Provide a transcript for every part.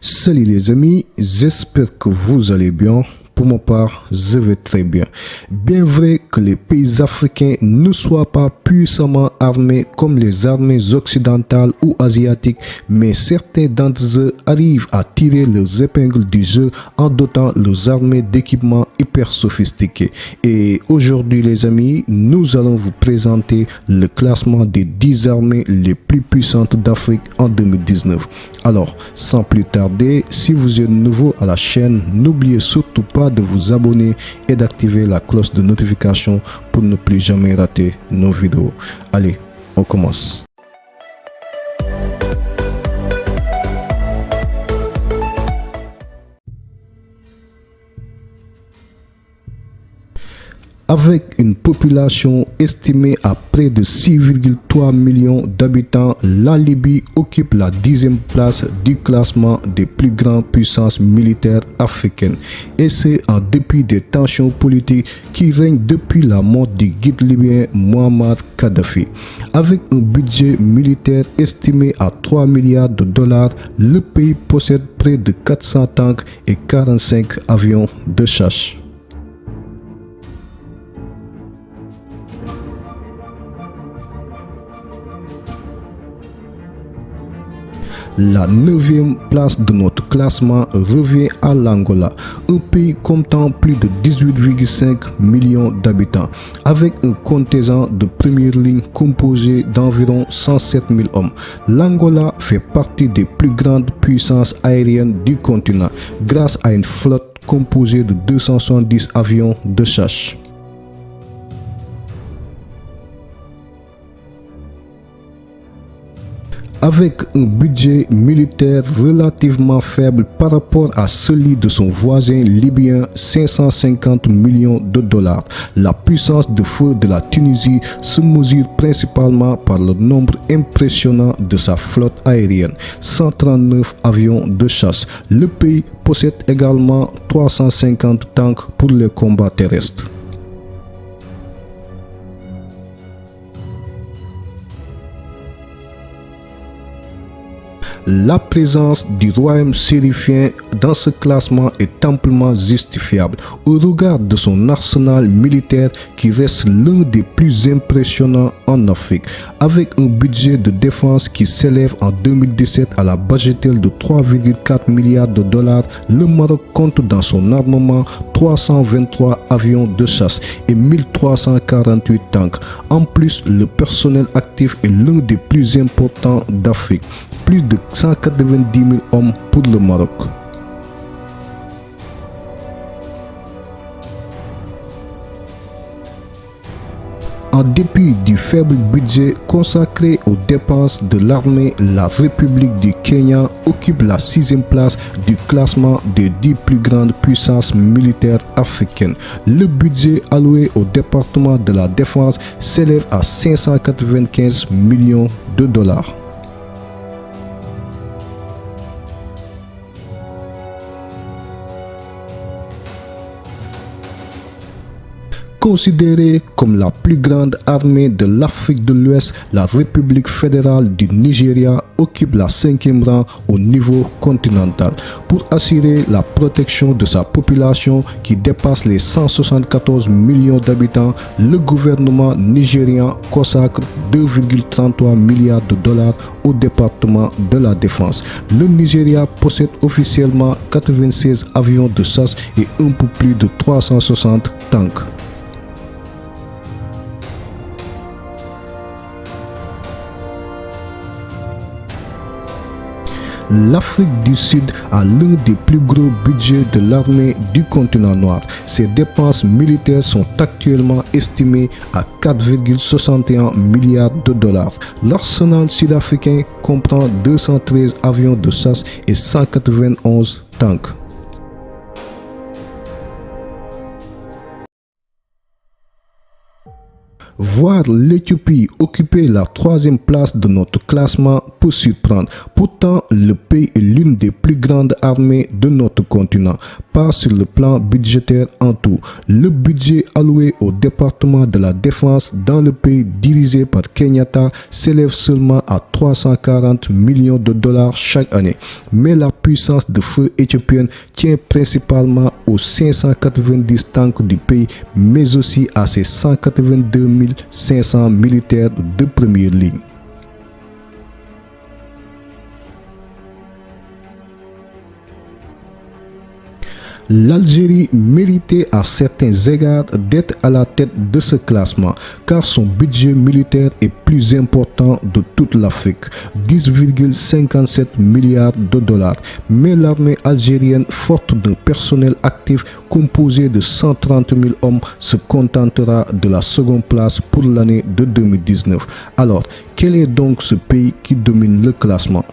Salut les amis, j'espère que vous allez bien. Pour ma part, je vais très bien. Bien vrai que les pays africains ne soient pas puissamment armés comme les armées occidentales ou asiatiques, mais certains d'entre eux arrivent à tirer leurs épingles du jeu en dotant leurs armées d'équipements hyper sophistiqués. Et aujourd'hui les amis, nous allons vous présenter le classement des 10 armées les plus puissantes d'Afrique en 2019. Alors, sans plus tarder, si vous êtes nouveau à la chaîne, n'oubliez surtout pas de vous abonner et d'activer la cloche de notification pour ne plus jamais rater nos vidéos. Allez, on commence. Avec une population estimée à près de 6,3 millions d'habitants, la Libye occupe la 10e place du classement des plus grandes puissances militaires africaines. Et c'est en dépit des tensions politiques qui règnent depuis la mort du guide libyen Muammar Kadhafi. Avec un budget militaire estimé à 3 milliards de dollars, le pays possède près de 400 tanks et 45 avions de chasse. La 9e place de notre classement revient à l'Angola, un pays comptant plus de 18,5 millions d'habitants, avec un contingent de première ligne composé d'environ 107 000 hommes. L'Angola fait partie des plus grandes puissances aériennes du continent, grâce à une flotte composée de 270 avions de chasse. Avec un budget militaire relativement faible par rapport à celui de son voisin libyen, 550 millions de dollars, la puissance de feu de la Tunisie se mesure principalement par le nombre impressionnant de sa flotte aérienne, 139 avions de chasse. Le pays possède également 350 tanks pour les combats terrestres. La présence du royaume sérifien dans ce classement est amplement justifiable au regard de son arsenal militaire qui reste l'un des plus impressionnants en Afrique. Avec un budget de défense qui s'élève en 2017 à la bagatelle de 3,4 milliards de dollars, le Maroc compte dans son armement 323 avions de chasse et 1348 tanks. En plus, le personnel actif est l'un des plus importants d'Afrique. Plus de 190 000 hommes pour le Maroc. En dépit du faible budget consacré aux dépenses de l'armée, la République du Kenya occupe la 6e place du classement des 10 plus grandes puissances militaires africaines. Le budget alloué au département de la défense s'élève à 595 millions de dollars. Considérée comme la plus grande armée de l'Afrique de l'Ouest, la République fédérale du Nigeria occupe la 5e rang au niveau continental. Pour assurer la protection de sa population qui dépasse les 174 millions d'habitants, le gouvernement nigérian consacre 2,33 milliards de dollars au département de la défense. Le Nigeria possède officiellement 96 avions de chasse et un peu plus de 360 tanks. L'Afrique du Sud a l'un des plus gros budgets de l'armée du continent noir. Ses dépenses militaires sont actuellement estimées à 4,61 milliards de dollars. L'arsenal sud-africain comprend 213 avions de chasse et 191 tanks. Voir l'Éthiopie occuper la 3e place de notre classement peut surprendre. Pourtant, le pays est l'une des plus grandes armées de notre continent, pas sur le plan budgétaire en tout. Le budget alloué au département de la défense dans le pays dirigé par Kenyatta s'élève seulement à 340 millions de dollars chaque année. Mais la puissance de feu éthiopienne tient principalement aux 590 tanks du pays, mais aussi à ses 182 500 militaires de première ligne. L'Algérie méritait à certains égards d'être à la tête de ce classement car son budget militaire est plus important de toute l'Afrique, 10,57 milliards de dollars. Mais l'armée algérienne, forte d'un personnel actif composé de 130 000 hommes, se contentera de la seconde place pour l'année de 2019. Alors, quel est donc ce pays qui domine le classement?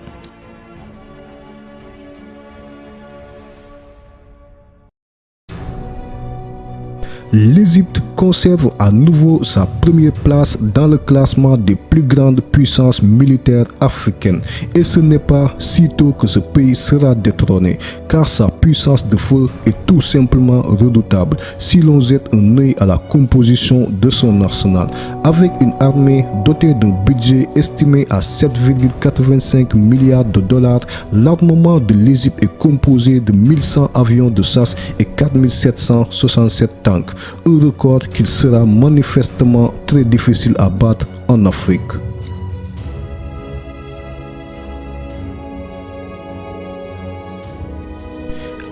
L'Égypte conserve à nouveau sa première place dans le classement des plus grandes puissances militaires africaines. Et ce n'est pas si tôt que ce pays sera détrôné, car sa puissance de feu est tout simplement redoutable si l'on jette un œil à la composition de son arsenal. Avec une armée dotée d'un budget estimé à 7,85 milliards de dollars, l'armement de l'Égypte est composé de 1100 avions de chasse et 4767 tanks. Un record qu'il sera manifestement très difficile à battre en Afrique.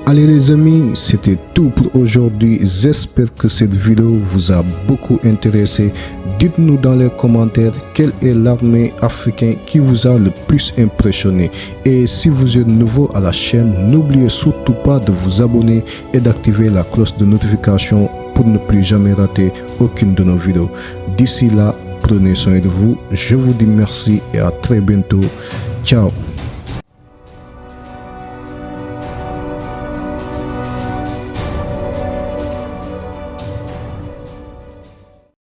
Allez les amis, c'était tout pour aujourd'hui. J'espère que cette vidéo vous a beaucoup intéressé. Dites-nous dans les commentaires quelle est l'armée africaine qui vous a le plus impressionné. Et si vous êtes nouveau à la chaîne, n'oubliez surtout pas de vous abonner et d'activer la cloche de notification pour ne plus jamais rater aucune de nos vidéos. D'ici là, prenez soin de vous. Je vous dis merci et à très bientôt. Ciao.